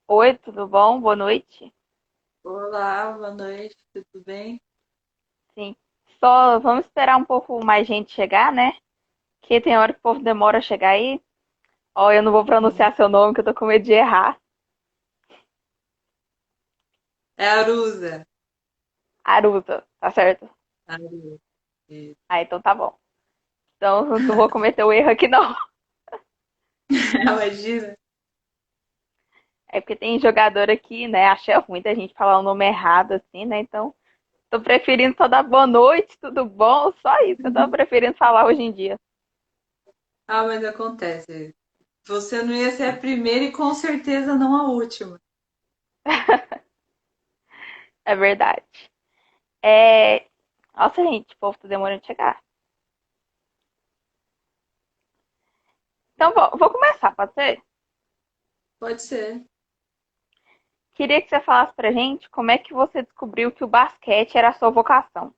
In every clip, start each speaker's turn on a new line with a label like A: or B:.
A: Oi, tudo bom? Boa noite.
B: Olá, boa noite, tudo bem?
A: Sim. Só vamos esperar um pouco mais gente chegar, né? Porque tem hora que o povo demora a chegar aí. Ó, eu não vou
B: Sim.
A: pronunciar seu nome, que eu tô com medo de errar.
B: É a Arusa.
A: Arusa, tá certo?
B: Arusa. Isso.
A: Ah, então tá bom. Então eu não vou cometer o erro aqui, não.
B: Imagina.
A: É porque tem jogador aqui, né? Acha ruim da gente falar o nome errado, assim, né? Então, tô preferindo só dar boa noite, tudo bom? Só isso que eu tô preferindo falar hoje em dia.
B: Ah, mas acontece. Você não ia ser a primeira e com certeza não a última.
A: É verdade. É. Nossa, gente, o povo tá demorando de chegar. Então, vou começar, pode ser?
B: Pode ser.
A: Queria que você falasse pra gente como é que você descobriu que o basquete era a sua vocação.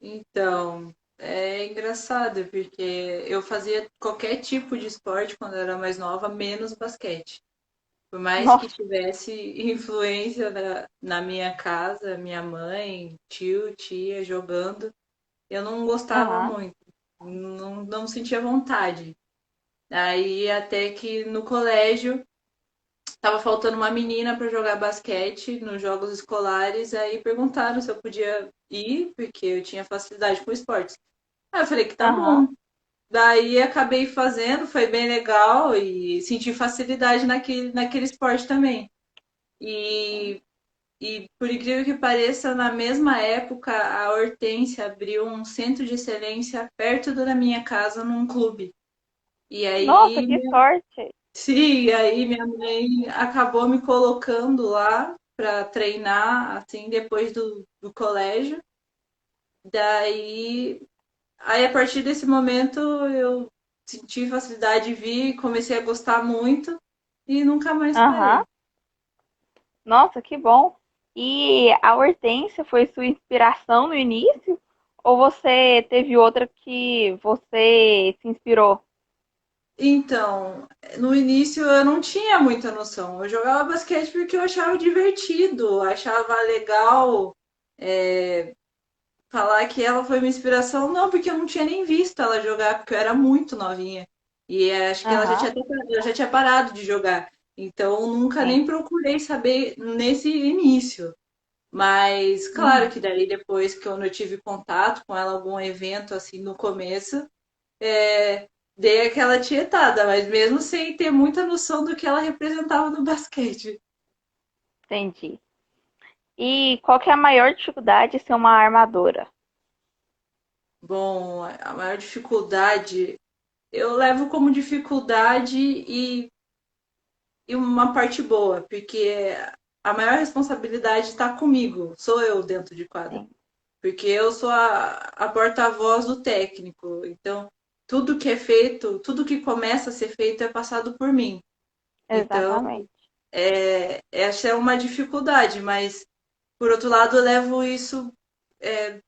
B: Então, é engraçado, porque eu fazia qualquer tipo de esporte quando eu era mais nova, menos basquete. Por mais que
A: Nossa,
B: tivesse influência na minha casa, minha mãe, tio, tia jogando, eu não gostava
A: aham,
B: muito. Não sentia vontade. Aí até que no colégio tava faltando uma menina para jogar basquete nos jogos escolares, aí perguntaram se eu podia ir, porque eu tinha facilidade com esportes. Aí eu falei que tá
A: aham,
B: bom. Daí acabei fazendo, foi bem legal e senti facilidade naquele esporte também. E, e por incrível que pareça, na mesma época a Hortência abriu um centro de excelência perto da minha casa num clube. E
A: nossa,
B: aí,
A: que sorte.
B: sim, aí minha mãe acabou me colocando lá para treinar, assim, depois do colégio. Daí, aí a partir desse momento eu senti facilidade, vi, comecei a gostar muito e nunca mais
A: Aham,
B: parei.
A: nossa, que bom. E a Hortência foi sua inspiração no início? Ou você teve outra que você se inspirou?
B: Então, no início eu não tinha muita noção. Eu jogava basquete porque eu achava divertido, achava legal. Falar que ela foi minha inspiração, não, porque eu não tinha nem visto ela jogar, porque eu era muito novinha. E acho que ela já
A: Aham,
B: tinha, ela já tinha parado de jogar. Então, nunca
A: sim.
B: nem procurei saber nesse início. Mas, claro
A: Uhum.
B: que daí, depois que eu tive contato com ela, algum evento assim no começo, é, dei aquela tietada, mas mesmo sem ter muita noção do que ela representava no basquete.
A: Entendi. E qual que é a maior dificuldade de ser uma armadora?
B: Bom, a maior dificuldade eu levo como dificuldade e uma parte boa, porque a maior responsabilidade está comigo, sou eu dentro de quadra.
A: Sim,
B: Porque eu sou a porta-voz do técnico. Então, tudo que é feito, tudo que começa a ser feito é passado por mim. Então,
A: exatamente.
B: essa é uma dificuldade, mas por outro lado, eu levo isso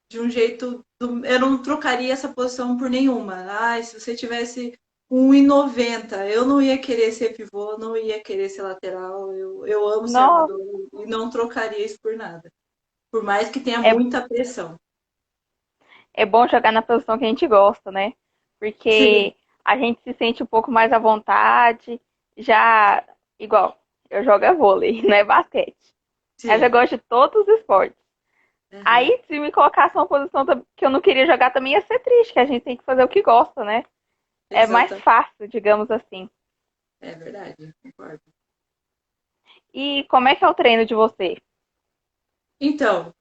B: de um jeito. Eu não trocaria essa posição por nenhuma. Ah, se você tivesse 1,90, eu não ia querer ser pivô, não ia querer ser lateral. Eu amo ser
A: Nossa,
B: armador e não trocaria isso por nada. Por mais que tenha
A: é,
B: muita pressão.
A: é bom jogar na posição que a gente gosta, né?
B: Sim,
A: Porque a gente se sente um pouco mais à vontade. Já, igual, eu jogo é vôlei, não é basquete. Eu já
B: sim.
A: gosto de todos os esportes.
B: Uhum.
A: Aí, se me colocasse uma posição que eu não queria jogar, também ia ser triste, que a gente tem que fazer o que gosta, né? É mais
B: Exatamente.
A: fácil, digamos assim.
B: É verdade, concordo.
A: E como é que é o treino de você?
B: Então,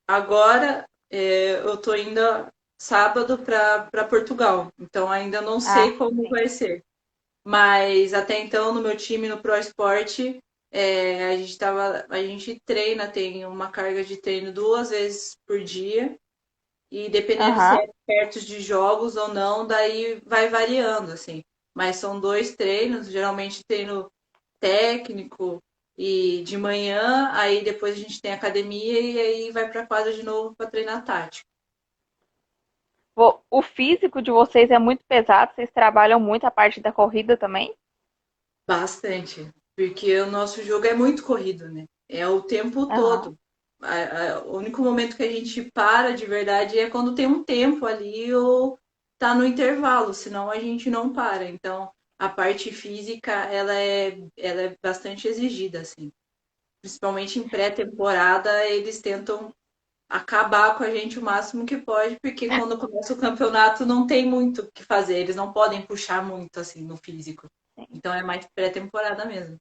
B: agora eu tô indo sábado para Portugal, então ainda não
A: Ah,
B: sei como
A: sim.
B: vai ser. Mas até então, no meu time, no Pro Esporte, a gente treina, tem uma carga de treino 2 vezes por dia, e dependendo se
A: Aham.
B: é perto de jogos ou não, daí vai variando, assim. Mas são 2 treinos, geralmente treino técnico e de manhã, aí depois a gente tem academia e aí vai para quadra de novo para treinar tático.
A: O físico de vocês é muito pesado, vocês trabalham muito a parte da corrida também?
B: Bastante, porque o nosso jogo é muito corrido, né? É o tempo
A: Aham,
B: todo. O único momento que a gente para de verdade é quando tem um tempo ali ou tá no intervalo, senão a gente não para. Então, a parte física, ela é bastante exigida, assim. Principalmente em pré-temporada, eles tentam acabar com a gente o máximo que pode, porque quando começa o campeonato não tem muito o que fazer, eles não podem puxar muito assim no físico.
A: sim.
B: Então é mais pré-temporada mesmo.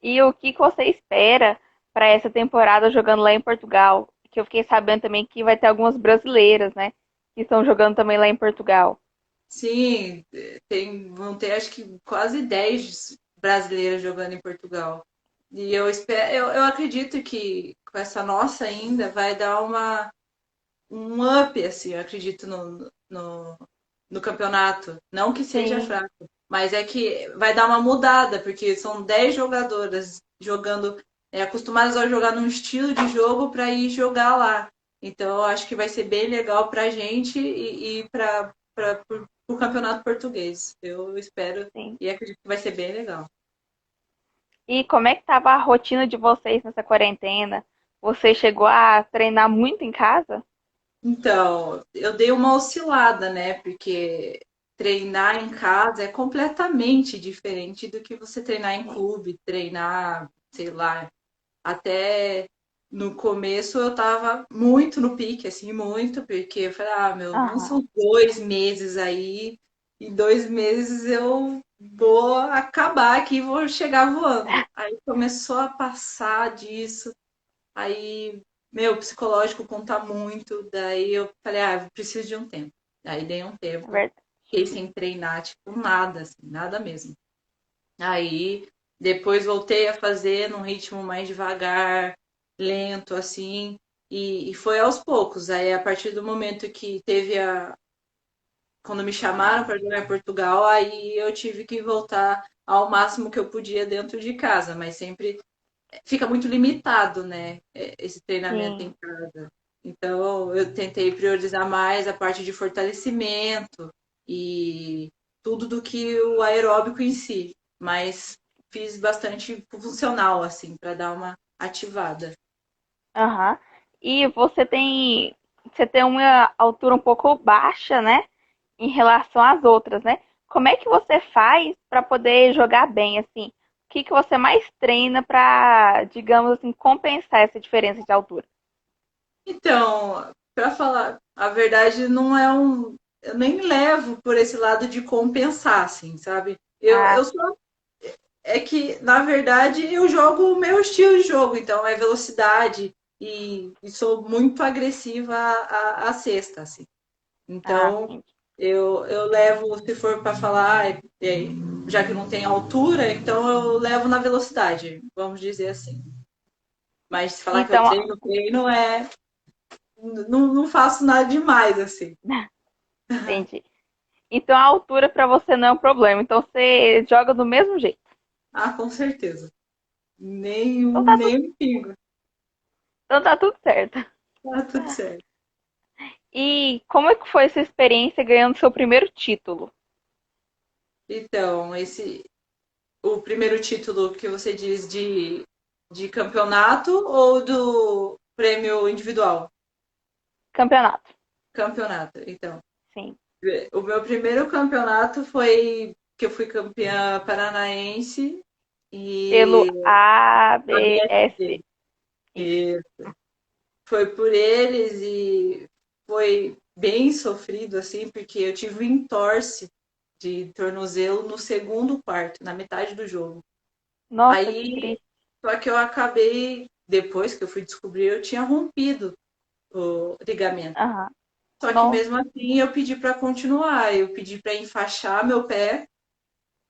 A: E o que que você espera para essa temporada jogando lá em Portugal? Que eu fiquei sabendo também que vai ter algumas brasileiras, né? Que estão jogando também lá em Portugal.
B: Sim, vão ter acho que quase 10 brasileiras jogando em Portugal. E eu espero, eu acredito que com essa nossa ainda vai dar um up, assim, eu acredito no campeonato. Não que seja
A: Sim,
B: fraco, mas é que vai dar uma mudada, porque são 10 jogadoras jogando, acostumadas a jogar num estilo de jogo para ir jogar lá. Então, eu acho que vai ser bem legal para a gente e para o campeonato português. Eu espero
A: sim.
B: e acredito que vai ser bem legal.
A: E como é que estava a rotina de vocês nessa quarentena? Você chegou a treinar muito em casa?
B: Então, eu dei uma oscilada, né? Porque treinar em casa é completamente diferente do que você treinar em
A: Sim.
B: clube, treinar, sei lá, até no começo eu tava muito no pique, assim, muito, porque eu falei, ah, meu, não
A: Aham.
B: são 2 meses aí, em 2 meses eu vou acabar aqui e vou chegar voando. Aí começou a passar disso. Aí, meu, psicológico conta muito. Daí eu falei, ah, eu preciso de um tempo. Aí dei um
A: É
B: tempo,
A: verdade.
B: fiquei sem treinar, tipo, nada, assim, nada mesmo. Aí depois voltei a fazer num ritmo mais devagar, lento, assim, e foi aos poucos. Aí a partir do momento que teve a. Quando me chamaram para jogar em Portugal, aí eu tive que voltar ao máximo que eu podia dentro de casa, mas sempre fica muito limitado, né? Esse treinamento em
A: Sim.
B: casa. Então, eu tentei priorizar mais a parte de fortalecimento e tudo do que o aeróbico em si, mas fiz bastante funcional, assim, para dar uma ativada.
A: Aham. E você tem uma altura um pouco baixa, né? Em relação às outras, né? Como é que você faz para poder jogar bem, assim? O que que você mais treina para, digamos assim, compensar essa diferença de altura?
B: Então, para falar a verdade, não é um. Eu nem levo por esse lado de compensar, assim, sabe?
A: Ah,
B: Eu sou é que, na verdade, eu jogo o meu estilo de jogo, então é velocidade e sou muito agressiva à cesta, assim. Então,
A: entendi.
B: eu levo, se for para falar, já que não tem altura, então eu levo na velocidade, vamos dizer assim. Mas se falar que
A: Então,
B: treino não faço nada demais, assim.
A: entendi. Então a altura para você não é um problema. Então você joga do mesmo jeito.
B: Ah, com certeza.
A: Então tá tudo,
B: Nem um pingo.
A: então tá tudo certo.
B: Tá tudo certo.
A: E como é que foi essa experiência ganhando seu primeiro título?
B: Então, o primeiro título que você diz de campeonato ou do prêmio individual?
A: Campeonato.
B: Campeonato, então.
A: Sim.
B: O meu primeiro campeonato foi que eu fui campeã paranaense
A: Pelo
B: e
A: ABSB.
B: ABSD.
A: Isso.
B: E foi por eles e foi bem sofrido, assim, porque eu tive um entorse de tornozelo no segundo quarto, na metade do jogo.
A: Nossa, que
B: Aí,
A: triste.
B: só que eu acabei, depois que eu fui descobrir, eu tinha rompido o ligamento.
A: Aham.
B: Só que
A: Nossa.
B: mesmo assim eu pedi para continuar, eu pedi para enfaixar meu pé.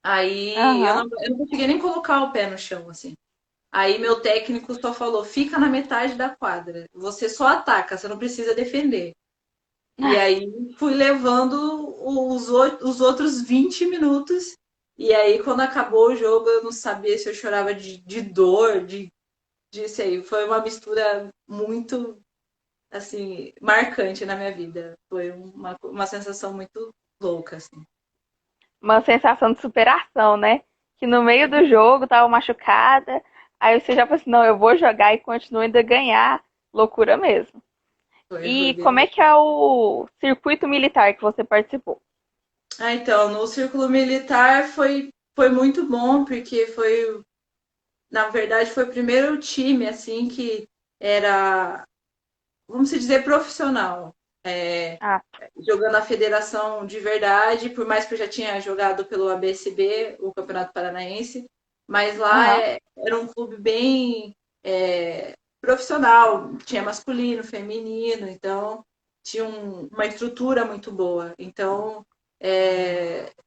B: Aí
A: Aham.
B: eu não conseguia nem colocar o pé no chão, assim. Aí meu técnico só falou: fica na metade da quadra, você só ataca, você não precisa defender. E aí fui levando os outros 20 minutos. E aí, quando acabou o jogo, eu não sabia se eu chorava de dor, disso aí. Foi uma mistura muito, assim, marcante na minha vida. Foi uma sensação muito louca, assim.
A: Uma sensação de superação, né? que no meio do jogo tava machucada. Aí você já falou assim, não, eu vou jogar e continuo ainda a ganhar. Loucura mesmo.
B: Foi
A: E
B: bem
A: como é
B: legal.
A: que é o circuito militar que você participou?
B: Ah, então, no círculo militar foi muito bom, porque na verdade, foi o primeiro time, assim, que era, vamos dizer, profissional. É,
A: Ah,
B: jogando a federação de verdade, por mais que eu já tinha jogado pelo ABSB, o Campeonato Paranaense, mas lá
A: aham.
B: era um clube bem profissional, tinha masculino, feminino, então tinha uma estrutura muito boa. Então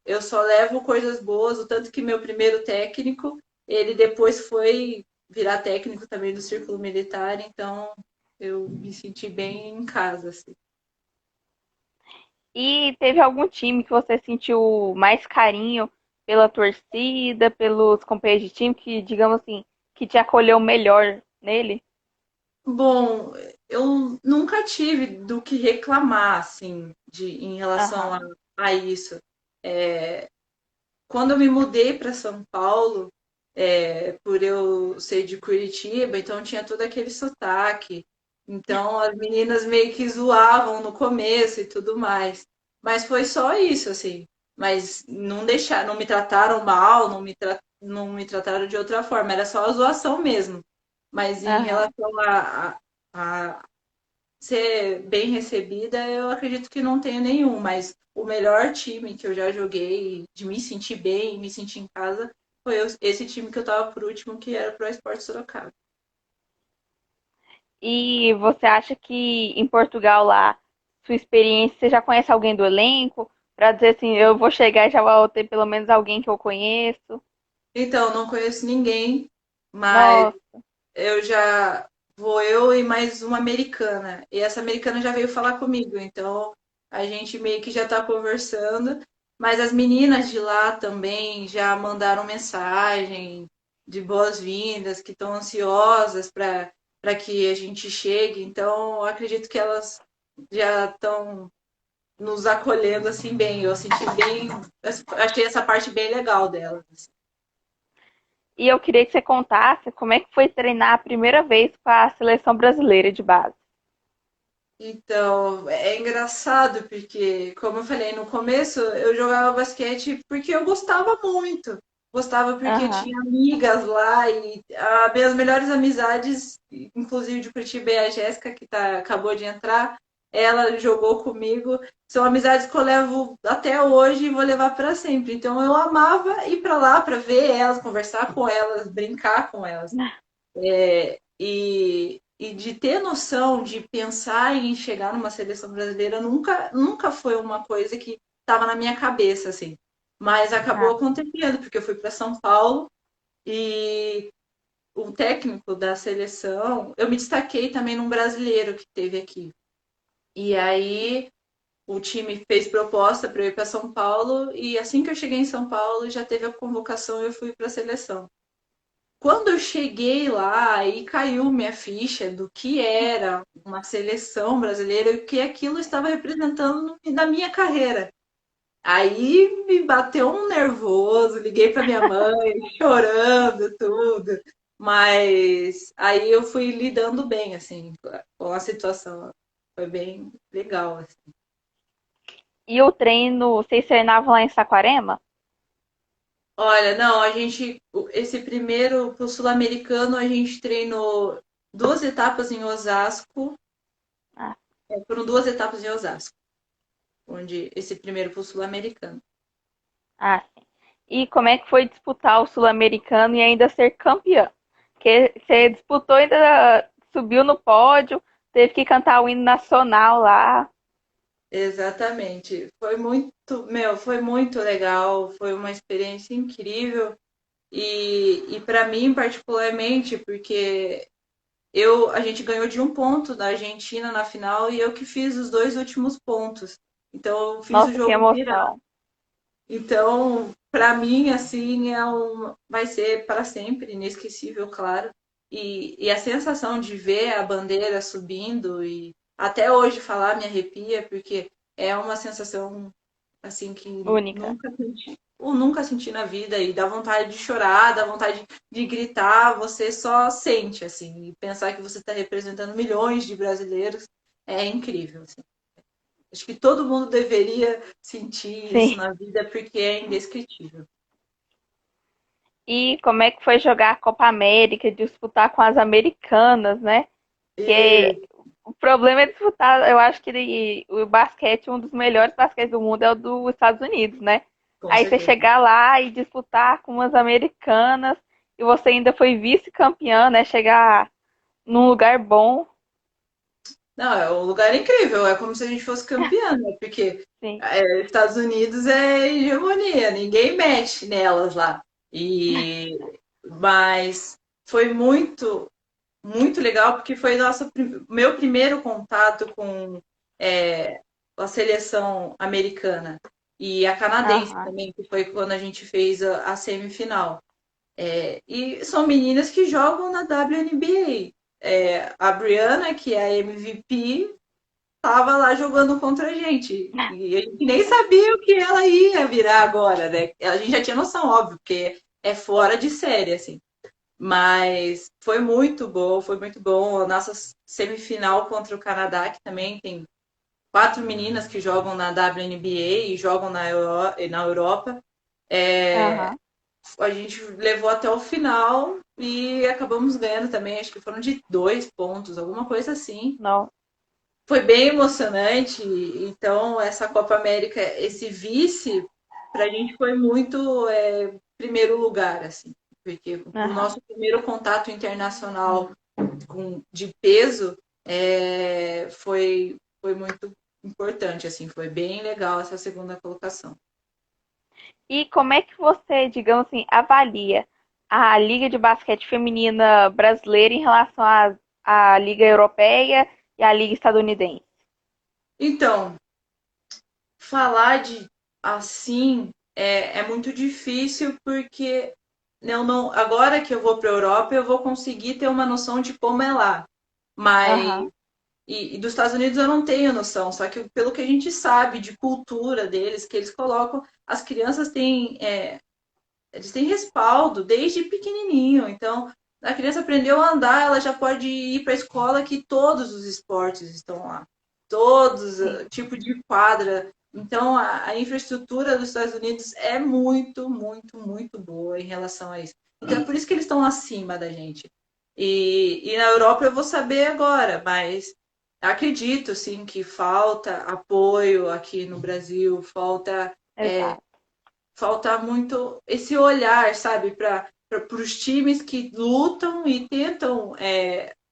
B: eu só levo coisas boas, o tanto que meu primeiro técnico, ele depois foi virar técnico também do Círculo Militar, então eu me senti bem em casa, assim.
A: E teve algum time que você sentiu mais carinho pela torcida, pelos companheiros de time, que, digamos assim, que te acolheu melhor nele?
B: Bom, eu nunca tive do que reclamar, assim, em relação
A: Aham.
B: a isso. É, quando eu me mudei para São Paulo, por eu ser de Curitiba, então tinha todo aquele sotaque. Então as meninas meio que zoavam no começo e tudo mais. Mas foi só isso, assim. Mas não me trataram mal, não me trataram de outra forma. Era só a zoação mesmo. Mas em
A: Aham.
B: relação a ser bem recebida, eu acredito que não tenho nenhum, mas o melhor time que eu já joguei, de me sentir bem, me sentir em casa, foi esse time que eu tava por último, que era Pro Esporte Sorocaba.
A: E você acha que em Portugal lá, sua experiência, você já conhece alguém do elenco? Pra dizer assim, eu vou chegar e já vou ter pelo menos alguém que eu conheço.
B: Então, não conheço ninguém, mas
A: Nossa,
B: eu e mais uma americana. E essa americana já veio falar comigo, então a gente meio que já tá conversando. Mas as meninas de lá também já mandaram mensagem de boas-vindas, que estão ansiosas para que a gente chegue. Então, eu acredito que elas já estão nos acolhendo assim bem. Eu senti bem, achei essa parte bem legal delas, assim.
A: e eu queria que você contasse como é que foi treinar a primeira vez com a seleção brasileira de base.
B: Então, é engraçado porque, como eu falei no começo, eu jogava basquete porque eu gostava muito. Gostava porque
A: Aham.
B: tinha amigas lá e minhas melhores amizades, inclusive de Curitiba, é a Jéssica, que acabou de entrar, ela jogou comigo. São amizades que eu levo até hoje e vou levar para sempre. Então, eu amava ir para lá para ver elas, conversar com elas, brincar com elas. E de ter noção de pensar em chegar numa seleção brasileira nunca foi uma coisa que estava na minha cabeça, assim. Mas acabou
A: Ah,
B: acontecendo, porque eu fui para São Paulo e o técnico da seleção, eu me destaquei também num brasileiro que teve aqui. E aí o time fez proposta para eu ir para São Paulo e assim que eu cheguei em São Paulo já teve a convocação e eu fui para a seleção. Quando eu cheguei lá, aí caiu minha ficha do que era uma seleção brasileira e o que aquilo estava representando na minha carreira. Aí me bateu um nervoso, liguei para minha mãe, chorando, tudo. Mas aí eu fui lidando bem, assim, com a situação. Foi bem legal, assim.
A: e o treino, vocês treinavam lá em Saquarema?
B: Olha, não, esse primeiro pro Sul-Americano, a gente treinou duas etapas em Osasco.
A: Ah,
B: Foram duas etapas em Osasco, onde esse primeiro pro Sul-Americano.
A: ah, sim. E como é que foi disputar o Sul-Americano e ainda ser campeã? Porque você disputou e ainda subiu no pódio, teve que cantar o hino nacional lá.
B: Exatamente. Foi muito legal, foi uma experiência incrível. E para mim, particularmente, porque a gente ganhou de um ponto da Argentina na final e eu que fiz os dois últimos pontos. Então, eu fiz o
A: Nossa, que
B: jogo virar.
A: emoção.
B: Então, para mim, assim, vai ser para sempre inesquecível, claro. E a sensação de ver a bandeira subindo e até hoje falar me arrepia, porque é uma sensação assim que
A: Única.
B: nunca senti. ou nunca senti na vida, e dá vontade de chorar, dá vontade de gritar, você só sente, assim, e pensar que você está representando milhões de brasileiros é incrível, assim. Acho que todo mundo deveria sentir isso
A: Sim.
B: na vida porque é indescritível.
A: E como é que foi jogar a Copa América, disputar com as americanas, né?
B: E,
A: Que o problema é disputar, eu acho que o basquete, um dos melhores basquetes do mundo é o dos Estados Unidos, né?
B: com
A: Aí você
B: certeza.
A: chegar lá e disputar com umas americanas e você ainda foi vice-campeã, né? Chegar num lugar bom.
B: Não, é um lugar incrível, é como se a gente fosse campeã, né? Porque
A: Sim.
B: Estados Unidos é hegemonia, ninguém mexe nelas lá. E mas foi muito legal porque foi meu primeiro contato com a seleção americana e a canadense
A: Aham.
B: também, que foi quando a gente fez a semifinal. E são meninas que jogam na WNBA. A Brianna, que é a MVP, estava lá jogando contra a gente. E a gente nem sabia o que ela ia virar agora, né? A gente já tinha noção, óbvio, porque é fora de série, assim. Mas foi muito bom. A nossa semifinal contra o Canadá, que também tem quatro meninas que jogam na WNBA e jogam na Europa. É,
A: Aham.
B: a gente levou até o final e acabamos ganhando também. Acho que foram de 2 pontos, alguma coisa assim.
A: Não.
B: Foi bem emocionante. Então, essa Copa América, esse vice, para a gente foi muito primeiro lugar, assim, porque o
A: Aham.
B: nosso primeiro contato internacional de peso foi muito importante, assim, foi bem legal essa segunda colocação.
A: E como é que você, digamos assim, avalia a Liga de Basquete Feminina brasileira em relação à Liga Europeia e à Liga Estadunidense?
B: Então, falar de assim é muito difícil porque eu não, agora que eu vou para a Europa eu vou conseguir ter uma noção de como é lá. Mas
A: Aham.
B: e dos Estados Unidos eu não tenho noção, só que pelo que a gente sabe de cultura deles, que eles colocam, as crianças eles têm respaldo desde pequenininho. Então, a criança aprendeu a andar, ela já pode ir para a escola que todos os esportes estão lá, todos
A: Sim.
B: tipo de quadra. Então, a infraestrutura dos Estados Unidos é muito, muito, muito boa em relação a isso. Então, é por isso que eles estão acima da gente. E na Europa eu vou saber agora, mas acredito sim que falta apoio aqui no Brasil,
A: Exato.
B: falta muito esse olhar, sabe, para os times que lutam e tentam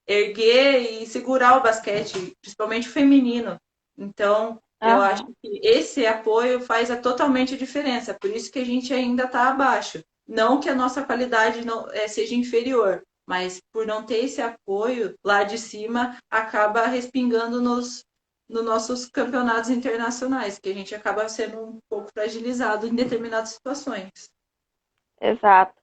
B: erguer e segurar o basquete, principalmente o feminino. Então, eu acho
A: Aham.
B: que esse apoio faz totalmente a diferença. Por isso que a gente ainda está abaixo. Não que a nossa qualidade não seja inferior, mas por não ter esse apoio lá de cima, acaba respingando nos nossos campeonatos internacionais, que a gente acaba sendo um pouco fragilizado em determinadas situações.
A: Exato.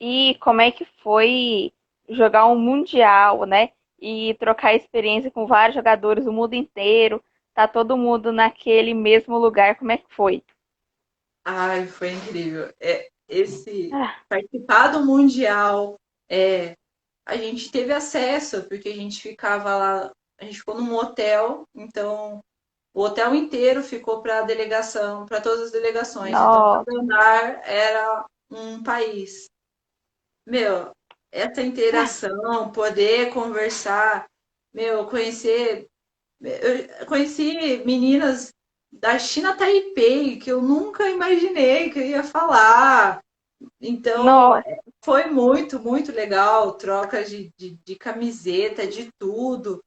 A: E como é que foi jogar um mundial, né? E trocar experiência com vários jogadores do mundo inteiro, tá todo mundo naquele mesmo lugar, como é que foi?
B: Ai, foi incrível. Esse
A: Ah,
B: participar do Mundial, a gente teve acesso, porque a gente ficava lá, a gente ficou num hotel, então o hotel inteiro ficou para a delegação, para todas as delegações. Então,
A: nossa.
B: cada andar era um país. Meu, essa interação, poder conversar, meu, eu conheci meninas da China Taipei que eu nunca imaginei que eu ia falar. Então,
A: Nossa.
B: foi muito, muito legal. Trocas de camiseta, de tudo.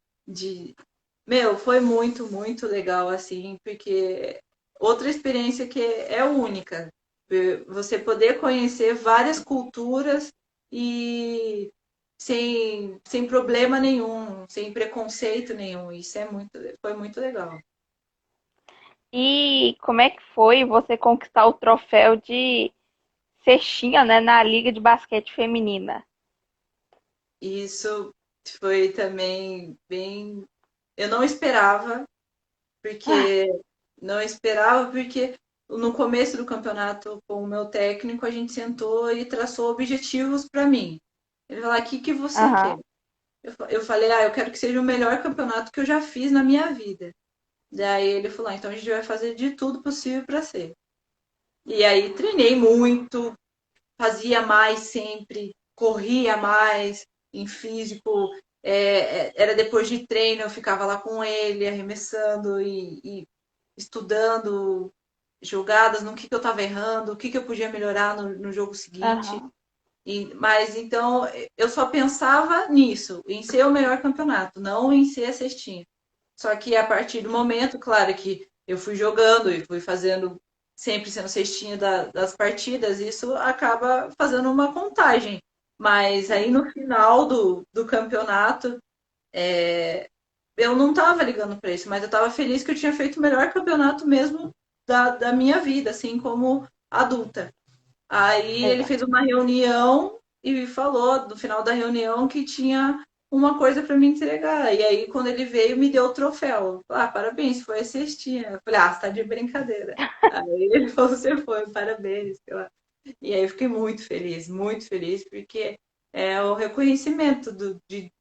B: Foi muito, muito legal, assim, porque outra experiência que é única. Você poder conhecer várias culturas e sem problema nenhum, sem preconceito nenhum. Isso foi muito legal.
A: E como é que foi você conquistar o troféu de cestinha, né, na Liga de Basquete Feminina?
B: Isso foi também bem. Eu não esperava,
A: Ah,
B: porque não esperava, porque no começo do campeonato com o meu técnico, a gente sentou e traçou objetivos para mim. Ele falou: o que que você quer?
A: Aham.
B: Eu falei: eu quero que seja o melhor campeonato que eu já fiz na minha vida. Daí ele falou: então a gente vai fazer de tudo possível para ser. E aí treinei muito, fazia mais sempre, corria mais em físico. Era depois de treino, eu ficava lá com ele, arremessando e estudando jogadas, no que eu estava errando, o que eu podia melhorar no jogo seguinte.
A: Aham.
B: Mas então eu só pensava nisso, em ser o melhor campeonato, não em ser a cestinha. Só que a partir do momento, claro que eu fui jogando e fui fazendo, sempre sendo cestinha das partidas, isso acaba fazendo uma contagem. Mas aí
A: Sim.
B: no final do campeonato, eu não estava ligando para isso, mas eu estava feliz que eu tinha feito o melhor campeonato mesmo da minha vida, assim como adulta. Aí ele
A: Exato.
B: fez uma reunião e falou no final da reunião que tinha uma coisa para me entregar. E aí, quando ele veio, me deu o troféu. Parabéns, foi a cestinha. Eu falei, você tá de brincadeira. Aí ele falou, você foi, parabéns. Sei lá. E aí eu fiquei muito feliz, porque é o reconhecimento do que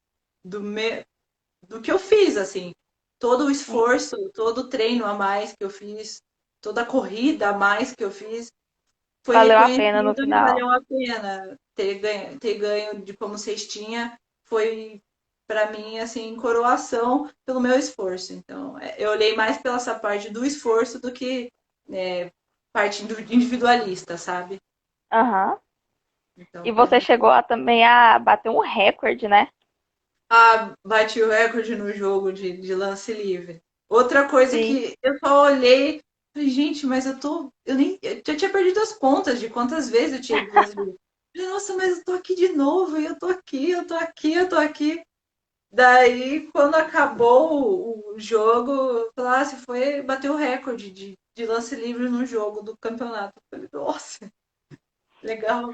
B: eu fiz, assim. Todo o
A: Sim.
B: esforço, todo o treino a mais que eu fiz, toda a corrida a mais que eu fiz, foi
A: Valeu a pena no
B: reconhecido e
A: final.
B: valeu a pena ter ganho de como cestinha. Foi para mim assim coroação pelo meu esforço. Então, eu olhei mais pela essa parte do esforço do que parte individualista, sabe?
A: Aham.
B: Então,
A: E
B: para
A: você
B: mim,
A: chegou também a bater um recorde, né?
B: bati o recorde no jogo de lance livre. Outra coisa
A: Sim.
B: que eu só olhei, falei, gente, mas eu já tinha perdido as contas de quantas vezes eu tinha ido lance livre. Falei, nossa, mas eu tô aqui de novo, e eu tô aqui, eu tô aqui, eu tô aqui. Daí, quando acabou o jogo, eu falei, se foi, bateu o recorde de lance livre no jogo do campeonato. Eu falei, nossa, legal.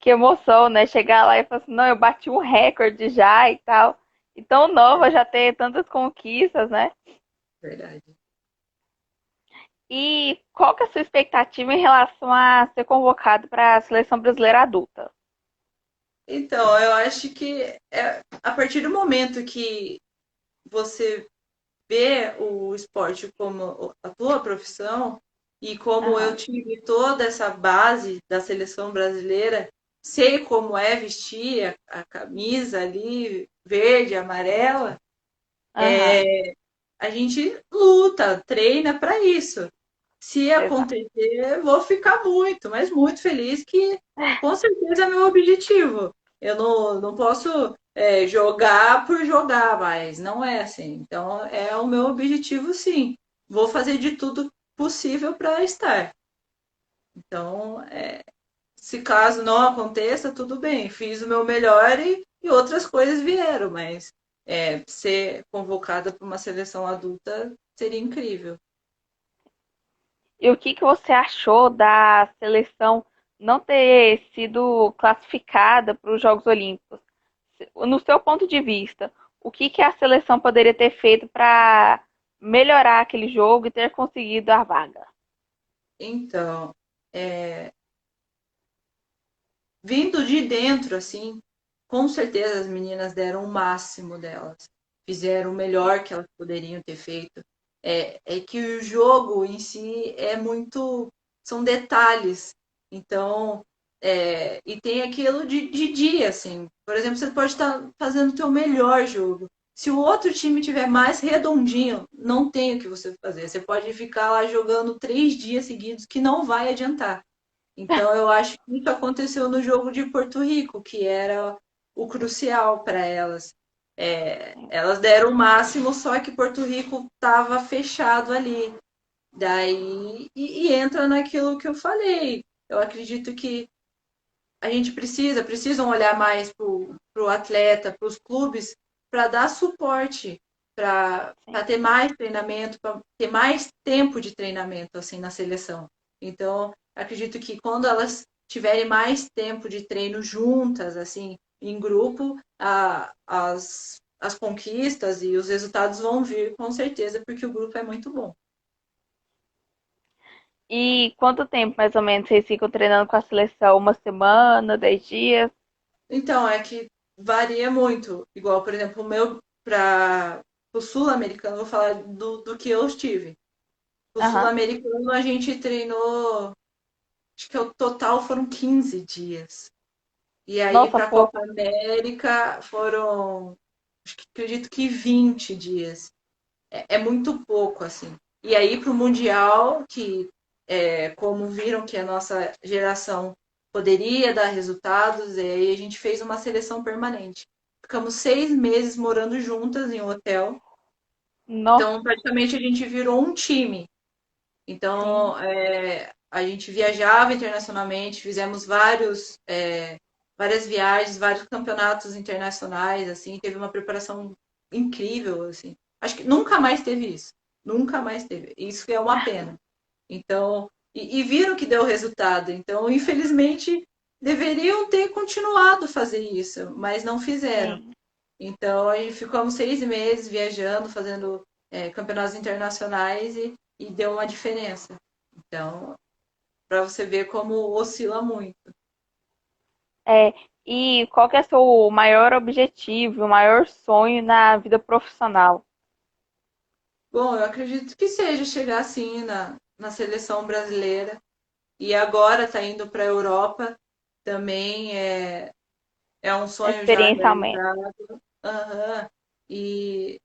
A: Que emoção, né? Chegar lá e falar assim, não, eu bati um recorde já e tal. E tão nova já ter tantas conquistas, né?
B: Verdade.
A: E qual que é a sua expectativa em relação a ser convocado para a seleção brasileira adulta?
B: Então, eu acho que a partir do momento que você vê o esporte como a tua profissão e como eu
A: Aham,
B: tive toda essa base da seleção brasileira, sei como é vestir a camisa ali verde, amarela,
A: aham,
B: a gente luta, treina para isso. Se
A: exato.
B: acontecer, vou ficar muito, mas muito feliz que com certeza é meu objetivo. Eu não posso jogar por jogar, mas não é assim. Então é o meu objetivo, sim. Vou fazer de tudo possível para estar. Então, se caso não aconteça, tudo bem. Fiz o meu melhor e outras coisas vieram, mas ser convocada para uma seleção adulta seria incrível.
A: E o que que você achou da seleção não ter sido classificada para os Jogos Olímpicos? No seu ponto de vista, o que que a seleção poderia ter feito para melhorar aquele jogo e ter conseguido a vaga?
B: Então, vindo de dentro, assim, com certeza as meninas deram o máximo delas. Fizeram o melhor que elas poderiam ter feito. É que o jogo em si é muito. São detalhes. Então, e tem aquilo de dia, assim. Por exemplo, você pode estar fazendo o teu melhor jogo. Se o outro time tiver mais redondinho, não tem o que você fazer. Você pode ficar lá jogando 3 dias seguidos que não vai adiantar. Então, eu acho que isso aconteceu no jogo de Porto Rico, que era o crucial para elas. Elas deram o máximo, só que Porto Rico estava fechado ali. Daí, e entra naquilo que eu falei. Eu acredito que a gente precisam olhar mais para o atleta, para os clubes, para dar suporte, para
A: Sim.
B: ter mais treinamento, para ter mais tempo de treinamento assim na seleção. Então, acredito que quando elas tiverem mais tempo de treino juntas, assim, em grupo, as conquistas e os resultados vão vir com certeza, porque o grupo é muito bom.
A: E quanto tempo, mais ou menos, vocês ficam treinando com a seleção? Uma semana, 10 dias?
B: Então, é que varia muito. Igual, por exemplo, o meu para o sul-americano, vou falar do que eu estive. O
A: Aham.
B: sul-americano a gente treinou, acho que o total foram 15 dias. E aí
A: Nossa,
B: para a
A: pouco.
B: Copa América foram, acho que acredito que 20 dias. É muito pouco, assim. E aí para o Mundial, que como viram que a nossa geração poderia dar resultados, e aí a gente fez uma seleção permanente. Ficamos 6 meses morando juntas em um hotel.
A: Nossa,
B: Então, praticamente a gente virou um time.
A: sim.
B: Então, a gente viajava internacionalmente, fizemos várias viagens, vários campeonatos internacionais, assim, teve uma preparação incrível, assim. Acho que nunca mais teve isso. Nunca mais teve. Isso que é uma pena. Então, e viram que deu resultado. Então, infelizmente, deveriam ter continuado a fazer isso, mas não fizeram.
A: Sim.
B: Então, aí ficamos 6 meses viajando, fazendo campeonatos internacionais e deu uma diferença. Então, para você ver como oscila muito.
A: É, e qual que é o seu maior objetivo, o maior sonho na vida profissional?
B: Bom, eu acredito que seja chegar assim na seleção brasileira e agora está indo para a Europa também é um
A: A
B: sonho já
A: experiência aumenta.
B: realizado. Aham. E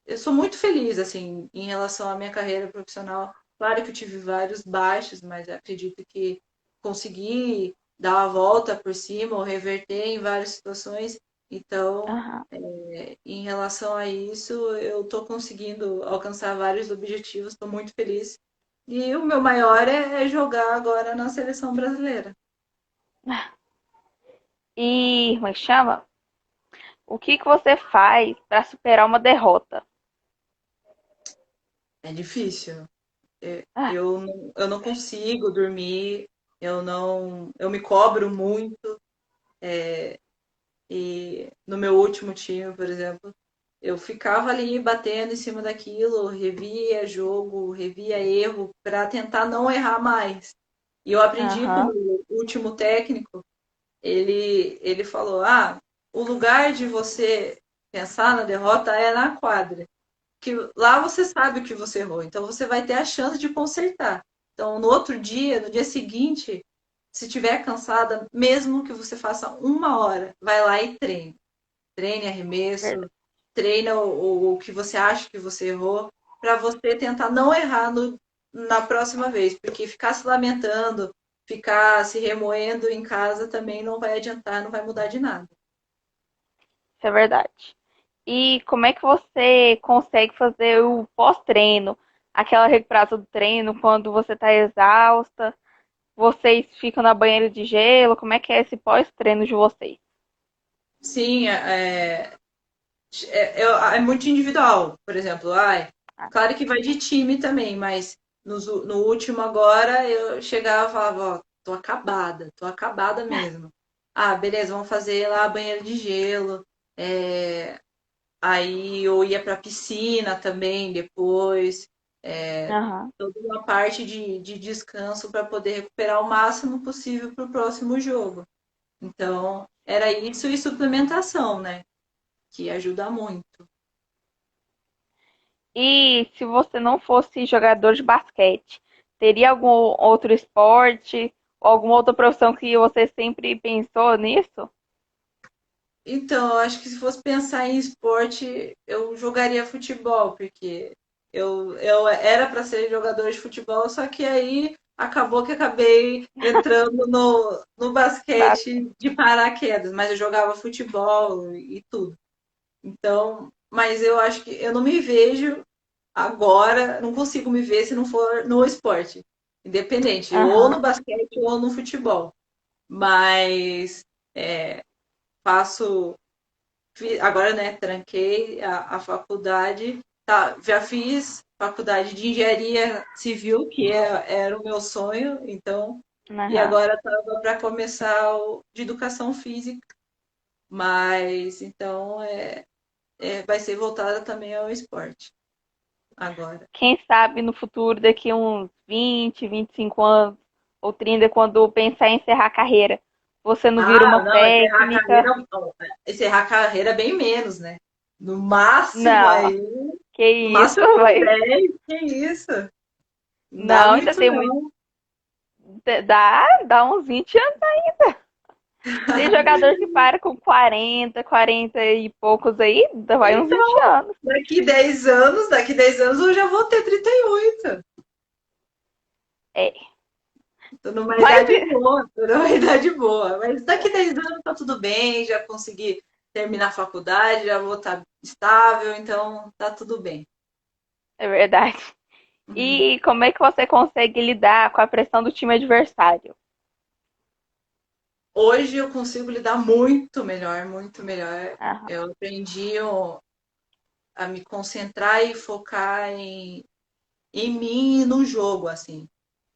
B: eu sou muito feliz assim em relação à minha carreira profissional. Claro que eu tive vários baixos, mas acredito que consegui dar a volta por cima ou reverter em várias situações. Então,
A: Aham.
B: em relação a isso, eu estou conseguindo alcançar vários objetivos, estou muito feliz. E o meu maior é jogar agora na seleção brasileira.
A: E, como é que chama? O que que você faz para superar uma derrota?
B: É difícil.
A: Ah,
B: Eu não consigo dormir, eu me cobro muito. E no meu último time, por exemplo, eu ficava ali batendo em cima daquilo, revia jogo, revia erro, para tentar não errar mais. E eu aprendi com o
A: aham,
B: meu último técnico, ele falou: ah, o lugar de você pensar na derrota é na quadra. Que lá você sabe o que você errou, então você vai ter a chance de consertar. Então, no outro dia, no dia seguinte, se tiver cansada, mesmo que você faça 1 hora, vai lá e treine. Treine arremesso,
A: verdade.
B: treina o que você acha que você errou, para você tentar não errar na próxima vez, porque ficar se lamentando, ficar se remoendo em casa também não vai adiantar, não vai mudar de nada.
A: Isso é verdade. E como é que você consegue fazer o pós-treino? Aquela recuperação do treino quando você está exausta? Vocês ficam na banheira de gelo? Como é que é esse pós-treino de vocês?
B: Sim, é muito individual. Por exemplo,
A: Ah,
B: claro que vai de time também, mas no último agora eu chegava e falava, ó, tô acabada mesmo. Ah, beleza, vamos fazer lá a banheira de gelo. É, aí eu ia pra piscina também depois.
A: aham.
B: Toda uma parte de descanso para poder recuperar o máximo possível para o próximo jogo. Então, era isso e suplementação, né? Que ajuda muito.
A: E se você não fosse jogador de basquete, teria algum outro esporte ou alguma outra profissão que você sempre pensou nisso?
B: Então, eu acho que se fosse pensar em esporte, eu jogaria futebol, porque eu era para ser jogador de futebol, só que aí acabou que acabei entrando no
A: Basquete.
B: basquete de paraquedas, mas eu jogava futebol e tudo. Então, mas eu acho que eu não me vejo agora, não consigo me ver se não for no esporte, independente, ou no
A: Aham.
B: basquete ou no futebol. Mas é, faço agora, né, tranquei a faculdade, tá, já fiz faculdade de engenharia civil, que era o meu sonho, então, e
A: Aham.
B: agora estava para começar o de educação física, mas então vai ser voltada também ao esporte. agora.
A: Quem sabe no futuro, daqui uns 20, 25 anos, ou 30, quando pensar em encerrar a carreira, você não vira uma
B: Ah, não,
A: técnica?
B: encerrar a carreira é bem menos, né? No máximo
A: Não,
B: aí,
A: que
B: no
A: isso,
B: máximo uns
A: vai.
B: 10, que isso? Não dá
A: Não, ainda
B: muito
A: tem muito.
B: não.
A: Dá uns 20 anos. Tem jogador que para com 40, 40 e poucos aí, vai uns 20
B: Então,
A: anos.
B: daqui 10 anos eu já vou ter 38.
A: É.
B: Tô numa
A: Mas
B: idade boa, tô numa idade boa. Mas daqui 10 anos tá tudo bem, já consegui terminar a faculdade, já vou estar estável, então tá tudo bem.
A: é verdade.
B: Uhum.
A: E como é que você consegue lidar com a pressão do time adversário?
B: Hoje eu consigo lidar muito melhor, muito melhor.
A: Aham,
B: Eu aprendi a me concentrar e focar em mim e no jogo, assim.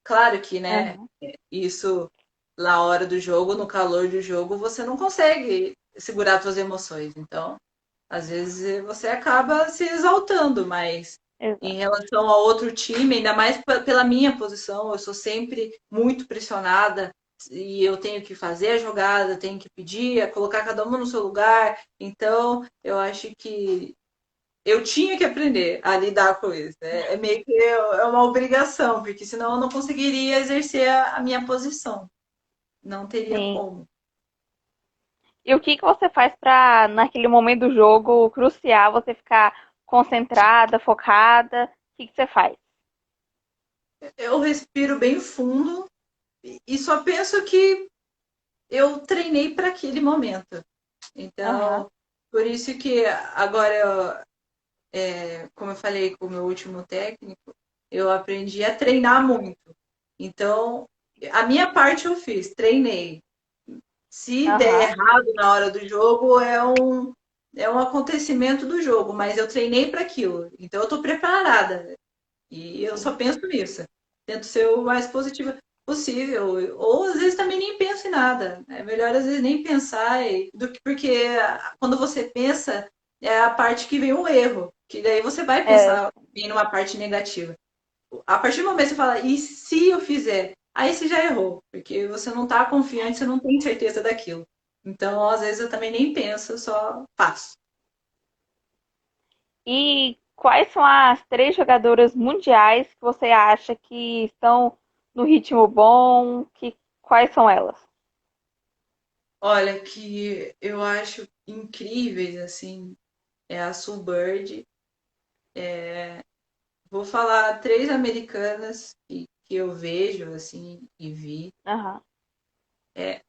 B: Claro que, né,
A: aham.
B: isso na hora do jogo, no calor do jogo, você não consegue segurar suas emoções. Então, às vezes você acaba se exaltando, mas em
A: Exato.
B: relação a outro time, ainda mais pela minha posição, eu sou sempre muito pressionada e eu tenho que fazer a jogada, tenho que pedir, colocar cada uma no seu lugar. Então, eu acho que eu tinha que aprender a lidar com isso. Né? É meio que é uma obrigação, porque senão eu não conseguiria exercer a minha posição. Não teria
A: Sim.
B: como.
A: E o que que você faz para, naquele momento do jogo crucial, você ficar concentrada, focada? O que que você faz?
B: Eu respiro bem fundo e só penso que eu treinei para aquele momento.
A: Aham,
B: Então, por isso que agora, como eu falei com o meu último técnico, eu aprendi a treinar muito. Então, a minha parte eu fiz, treinei. Se der
A: aham.
B: errado na hora do jogo, é um acontecimento do jogo, mas eu treinei para aquilo. Então, eu estou preparada. E eu só
A: Sim.
B: penso nisso. Tento ser o mais positiva possível. Ou às vezes também nem penso em nada. É melhor às vezes nem pensar, do que porque quando você pensa, é a parte que vem o erro. Que daí você vai
A: É,
B: pensar em uma parte negativa. A partir do momento que você fala, e se eu fizer? Aí você já errou, porque você não está confiante, você não tem certeza daquilo. Então, às vezes, eu também nem penso, eu só faço.
A: e quais são as três jogadoras mundiais que você acha que estão no ritmo bom? Quais são elas?
B: Olha, que eu acho incríveis, assim, é a Sue Bird. Vou falar três americanas que eu vejo, assim, e vi.
A: Aham,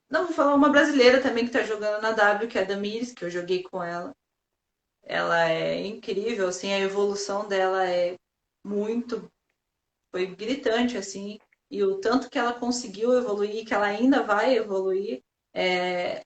B: Não, vou falar uma brasileira também que tá jogando na W, que é a Damiris, que eu joguei com ela. Ela é incrível, assim, a evolução dela é muito, foi gritante, assim, e o tanto que ela conseguiu evoluir, que ela ainda vai evoluir, é,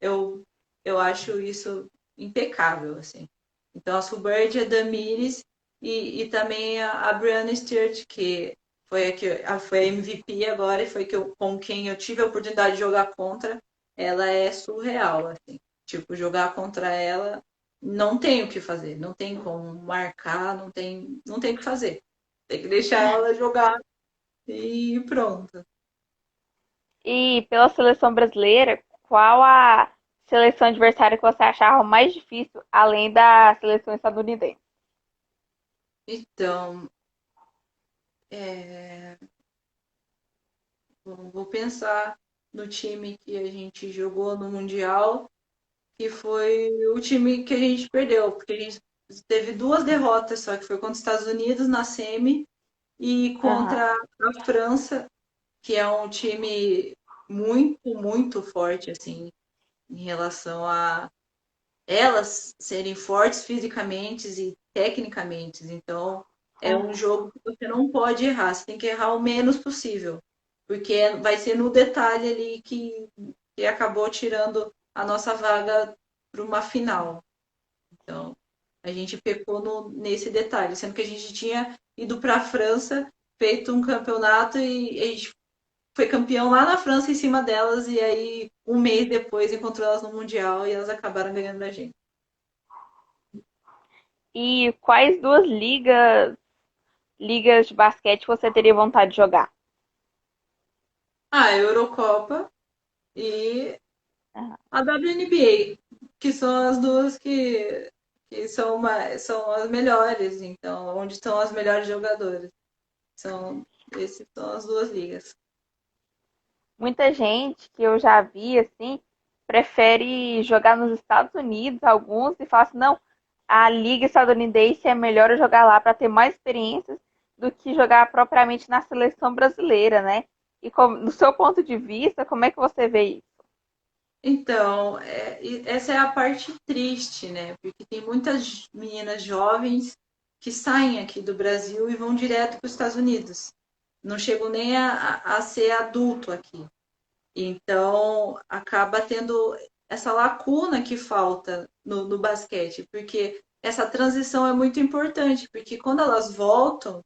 B: eu, eu acho isso impecável, assim. Então, a Subird, a Damiris e também a Brianna Stewart, que foi a MVP agora e foi com quem eu tive a oportunidade de jogar contra. Ela é surreal, assim. Tipo, jogar contra ela não tem o que fazer, não tem como marcar, não tem o que fazer. Tem que deixar ela jogar e pronto.
A: e pela seleção brasileira, qual a seleção adversária que você achava mais difícil, além da seleção estadunidense?
B: Então, é, vou pensar no time que a gente jogou no Mundial, que foi o time que a gente perdeu, porque a gente teve duas derrotas só, que foi contra os Estados Unidos na semi e
A: Aham,
B: contra a França, que é um time muito, muito forte, assim, em relação a elas serem fortes fisicamente e tecnicamente. Então, é um
A: aham.
B: jogo que você não pode errar, você tem que errar o menos possível, porque vai ser no detalhe ali que acabou tirando a nossa vaga para uma final. Então, a gente pecou nesse detalhe, sendo que a gente tinha ido para a França, feito um campeonato e a gente foi campeão lá na França em cima delas, e aí um mês depois encontrou elas no Mundial e elas acabaram ganhando da gente.
A: E quais duas ligas ligas de basquete você teria vontade de jogar?
B: A Eurocopa e
A: Aham.
B: a WNBA, que são as duas que são, são as melhores, então, onde estão as melhores jogadoras. Essas são as duas ligas.
A: Muita gente que eu já vi, assim, prefere jogar nos Estados Unidos, alguns, e fala assim, não, a liga estadunidense é melhor eu jogar lá para ter mais experiências do que jogar propriamente na seleção brasileira, né? E no seu ponto de vista, como é que você vê isso?
B: Então, e essa é a parte triste, né? Porque tem muitas meninas jovens que saem aqui do Brasil e vão direto para os Estados Unidos. Não chegam nem a ser adulto aqui. Então, acaba tendo essa lacuna que falta no basquete, porque essa transição é muito importante, porque quando elas voltam,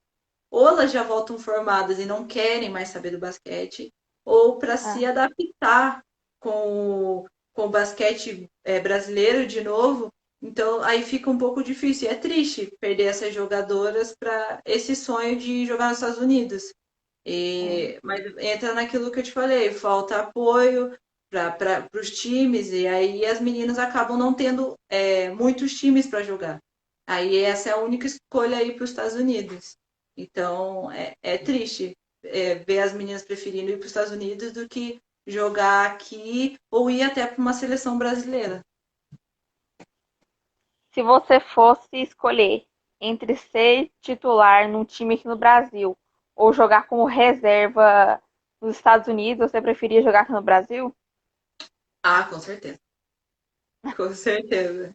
B: ou elas já voltam formadas e não querem mais saber do basquete, ou para se
A: Ah,
B: adaptar com o basquete brasileiro de novo. Então, aí fica um pouco difícil. E é triste perder essas jogadoras para esse sonho de jogar nos Estados Unidos.
A: sim.
B: Mas entra naquilo que eu te falei, falta apoio para os times, e aí as meninas acabam não tendo muitos times para jogar. Aí essa é a única escolha aí para os Estados Unidos. Então é triste ver as meninas preferindo ir para os Estados Unidos do que jogar aqui ou ir até para uma seleção brasileira.
A: Se você fosse escolher entre ser titular num time aqui no Brasil ou jogar como reserva nos Estados Unidos, você preferia jogar aqui no Brasil?
B: Ah, com certeza. Com certeza.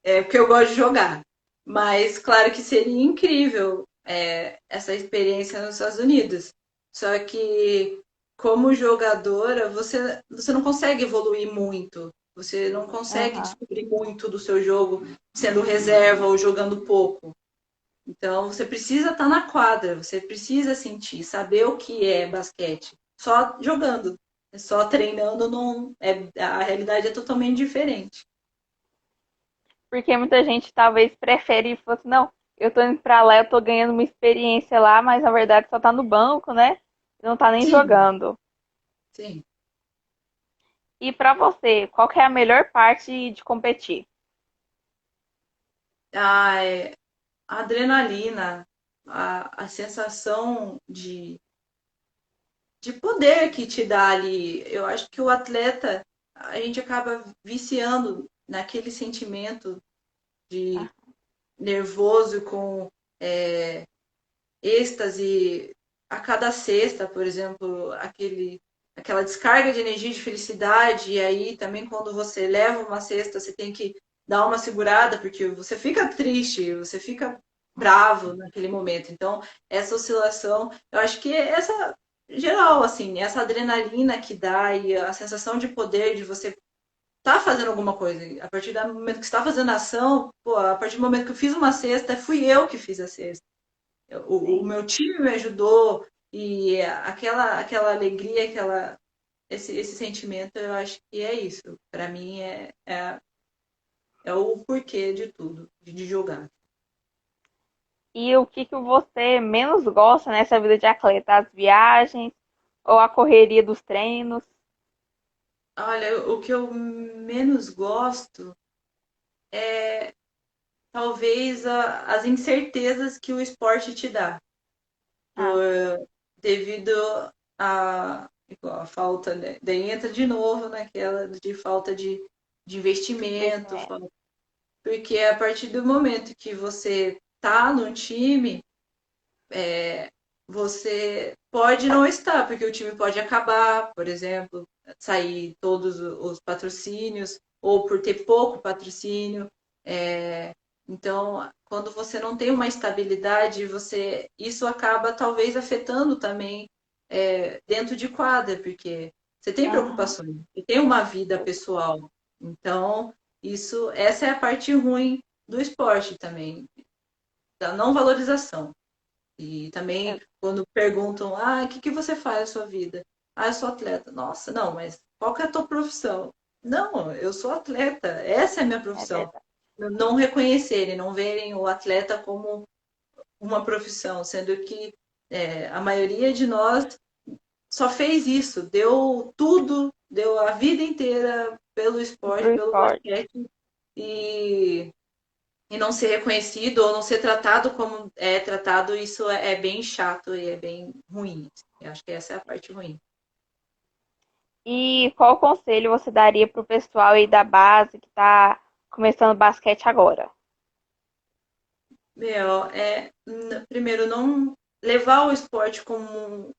B: É porque eu gosto de jogar. Mas claro que seria incrível essa experiência nos Estados Unidos. Só que como jogadora, você não consegue evoluir muito. Você não consegue
A: Aham.
B: descobrir muito do seu jogo sendo reserva ou jogando pouco. Então você precisa estar na quadra, você precisa sentir, saber o que é basquete. Só jogando, só treinando não a realidade é totalmente diferente.
A: Porque muita gente talvez prefere e fala assim, não, eu tô indo pra lá, eu tô ganhando uma experiência lá, mas na verdade só tá no banco, né? Não tá nem
B: Sim,
A: jogando.
B: sim.
A: E pra você, qual que é a melhor parte de competir?
B: A adrenalina, a sensação de poder que te dá ali. Eu acho que o atleta, a gente acaba viciando naquele sentimento de
A: Ah,
B: nervoso com êxtase a cada cesta, por exemplo, aquela descarga de energia de felicidade, e aí também quando você leva uma cesta, você tem que dar uma segurada, porque você fica triste, você fica bravo naquele momento. Então, essa oscilação, eu acho que essa geral, assim, essa adrenalina que dá e a sensação de poder de você tá fazendo alguma coisa. A partir do momento que você está fazendo ação, pô, a partir do momento que eu fiz uma cesta, fui eu que fiz a cesta. O
A: sim.
B: meu time me ajudou e aquela alegria, esse sentimento, eu acho que é isso. Para mim é o porquê de tudo, de jogar.
A: E o que que você menos gosta nessa vida de atleta? As viagens ou a correria dos treinos?
B: Olha, o que eu menos gosto é talvez as incertezas que o esporte te dá,
A: Ah,
B: devido a falta, né? Daí entra de novo naquela de falta de investimento,
A: investimento.
B: porque a partir do momento que você tá no time, você pode não estar, porque o time pode acabar, por exemplo, sair todos os patrocínios, ou por ter pouco patrocínio. Então, quando você não tem uma estabilidade, isso acaba talvez afetando também dentro de quadra, porque você tem
A: Aham.
B: preocupações, você tem uma vida pessoal. Então, essa é a parte ruim do esporte também, da não valorização. E também, quando perguntam, o que você faz na sua vida? Ah, eu sou atleta. Nossa, não, mas qual que é a tua profissão? Não, eu sou atleta, essa é a minha
A: É
B: profissão.
A: verdade.
B: Não reconhecerem, não verem o atleta como uma profissão, sendo que a maioria de nós só fez isso, deu tudo, deu a vida inteira pelo esporte,
A: Pro
B: pelo
A: esporte.
B: basquete, e, e não ser reconhecido ou não ser tratado como é tratado, isso é bem chato e é bem ruim. Eu acho que essa é a parte ruim.
A: E qual conselho você daria pro pessoal aí da base que tá começando basquete agora?
B: Meu, primeiro, não levar o esporte como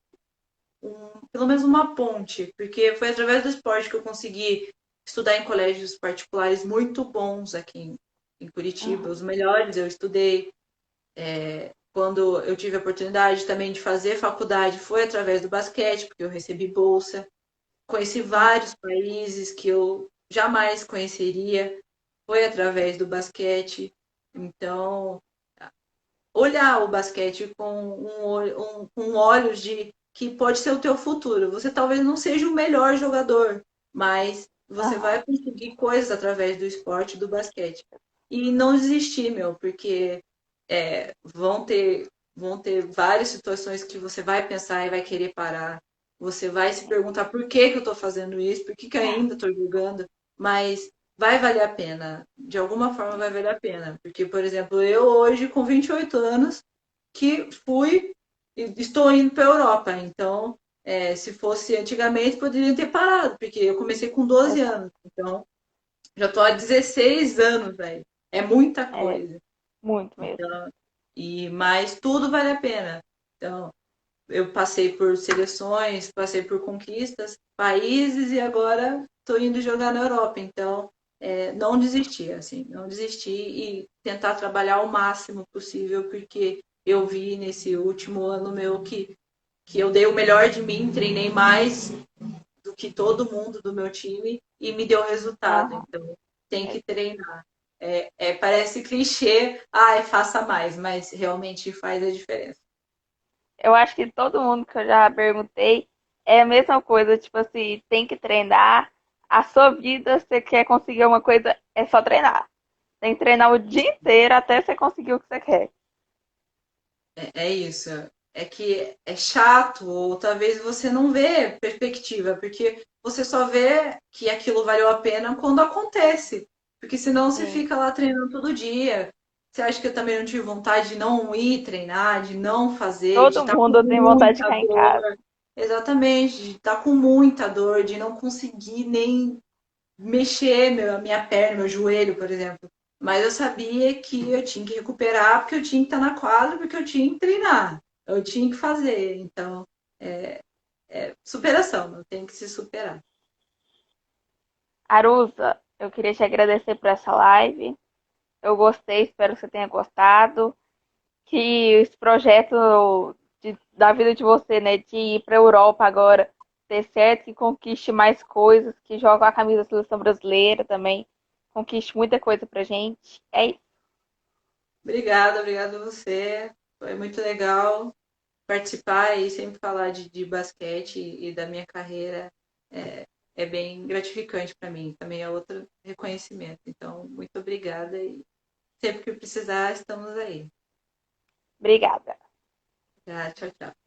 B: pelo menos uma ponte, porque foi através do esporte que eu consegui estudar em colégios particulares muito bons aqui em Curitiba,
A: Uhum.
B: os melhores eu estudei. Quando eu tive a oportunidade também de fazer faculdade, foi através do basquete, porque eu recebi bolsa. Conheci vários países que eu jamais conheceria, foi através do basquete. Então, olhar o basquete com com olhos de que pode ser o teu futuro. Você talvez não seja o melhor jogador, mas você
A: Aham.
B: vai conseguir coisas através do esporte, do basquete. E não desistir, meu, porque vão ter várias situações que você vai pensar e vai querer parar. Você vai se perguntar por que que eu estou fazendo isso, por que que ainda estou jogando, mas vai valer a pena. De alguma forma vai valer a pena. Porque, por exemplo, eu hoje, com 28 anos, que fui e estou indo para a Europa. Então, se fosse antigamente, poderia ter parado, porque eu comecei com 12
A: Exato.
B: anos. Então, já estou há 16 anos, velho. É muita
A: É,
B: coisa.
A: muito mesmo.
B: Então, mas tudo vale a pena. Então, eu passei por seleções, passei por conquistas, países e agora estou indo jogar na Europa. Então, não desistir, assim, não desistir e tentar trabalhar o máximo possível, porque eu vi nesse último ano meu que eu dei o melhor de mim, treinei mais do que todo mundo do meu time e me deu resultado.
A: Aham.
B: Então, tem
A: É.
B: que treinar. Parece clichê, ai, faça mais, mas realmente faz a diferença.
A: Eu acho que todo mundo que eu já perguntei é a mesma coisa, tipo assim, tem que treinar. A sua vida, você quer conseguir uma coisa, é só treinar. Tem que treinar o dia inteiro até você conseguir o que você quer.
B: É isso. É que é chato, ou talvez você não vê perspectiva, porque você só vê que aquilo valeu a pena quando acontece. Porque senão você
A: Sim.
B: fica lá treinando todo dia. Você acha que eu também não tive vontade de não ir treinar, de não fazer, de
A: Todo
B: estar com
A: mundo tem vontade de
B: muita
A: ficar em casa.
B: dor. Exatamente, de estar com muita dor, de não conseguir nem mexer a minha perna, meu joelho, por exemplo. Mas eu sabia que eu tinha que recuperar, porque eu tinha que estar na quadra, porque eu tinha que treinar, eu tinha que fazer. Então, superação, eu tenho que se superar.
A: Arusa, eu queria te agradecer por essa live. Eu gostei, espero que você tenha gostado. Que esse projeto da vida de você, né, de ir para a Europa agora, dê certo, que conquiste mais coisas, que joga a camisa da seleção brasileira também, conquiste muita coisa pra gente. É isso.
B: Obrigada, obrigada a você. Foi muito legal participar e sempre falar de basquete e da minha carreira. É, é bem gratificante para mim. Também é outro reconhecimento. Então, muito obrigada e sempre que precisar, estamos aí.
A: Obrigada.
B: Tá, tchau, tchau.